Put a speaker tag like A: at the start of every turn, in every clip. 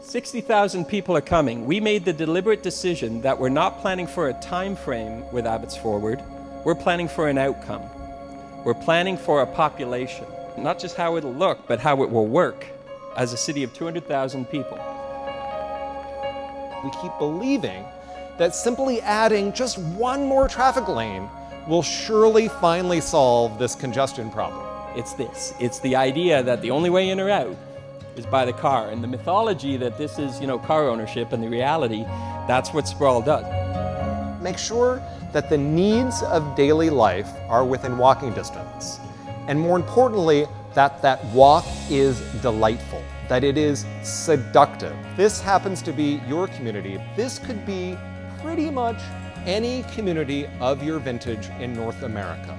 A: 60,000 people are coming. We made the deliberate decision that we're not planning for a time frame with Abbotsforward. We're planning for an outcome. We're planning for a population, not just how it'll look, but how it will work as a city of 200,000 people.
B: We keep believing that simply adding just one more traffic lane will surely finally solve this congestion problem.
A: It's the idea that the only way in or out is by the car, and the mythology that this is, car ownership, and the reality, that's what sprawl does.
B: Make sure that the needs of daily life are within walking distance, and more importantly, that walk is delightful, that it is seductive. This happens to be your community. This could be pretty much any community of your vintage in North America.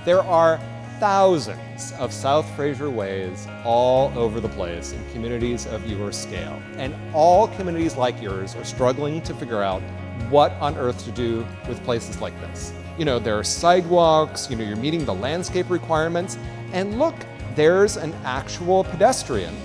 B: There are thousands of South Fraser Ways all over the place in communities of your scale. And all communities like yours are struggling to figure out what on earth to do with places like this. There are sidewalks, you're meeting the landscape requirements, and look, there's an actual pedestrian.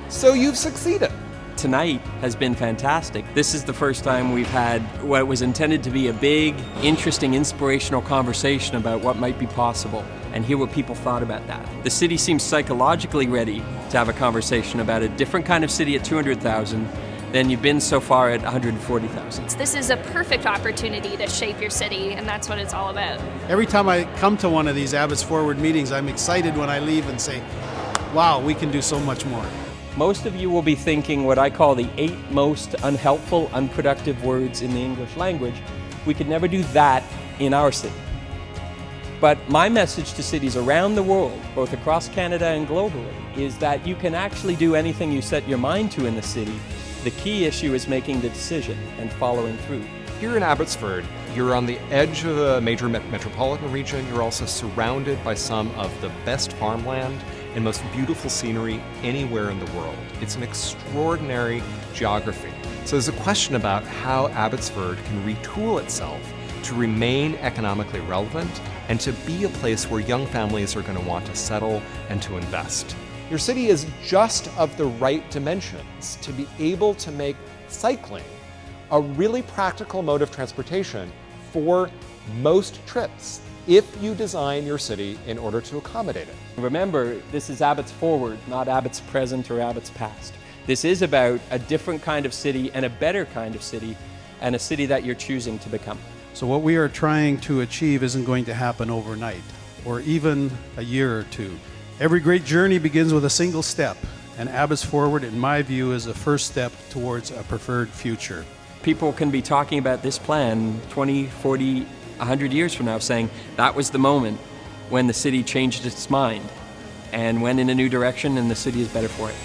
B: So you've succeeded.
A: Tonight has been fantastic. This is the first time we've had what was intended to be a big, interesting, inspirational conversation about what might be possible, and hear what people thought about that. The city seems psychologically ready to have a conversation about a different kind of city at 200,000 than you've been so far at 140,000.
C: This is a perfect opportunity to shape your city, and that's what it's all about.
D: Every time I come to one of these Abbotsforward meetings, I'm excited when I leave and say, wow, we can do so much more.
A: Most of you will be thinking what I call the 8 most unhelpful, unproductive words in the English language. We could never do that in our city. But my message to cities around the world, both across Canada and globally, is that you can actually do anything you set your mind to in the city. The key issue is making the decision and following through.
B: Here in Abbotsford, you're on the edge of a major metropolitan region. You're also surrounded by some of the best farmland and most beautiful scenery anywhere in the world. It's an extraordinary geography. So there's a question about how Abbotsford can retool itself to remain economically relevant and to be a place where young families are going to want to settle and to invest. Your city is just of the right dimensions to be able to make cycling a really practical mode of transportation for most trips, if you design your city in order to accommodate it.
A: Remember, this is Abbotsforward, not Abbott's present or Abbott's past. This is about a different kind of city and a better kind of city, and a city that you're choosing to become.
D: So what we are trying to achieve isn't going to happen overnight, or even a year or two. Every great journey begins with a single step, and Abbotsforward, in my view, is the first step towards a preferred future.
A: People can be talking about this plan 20, 40, 100 years from now, saying that was the moment when the city changed its mind and went in a new direction, and the city is better for it.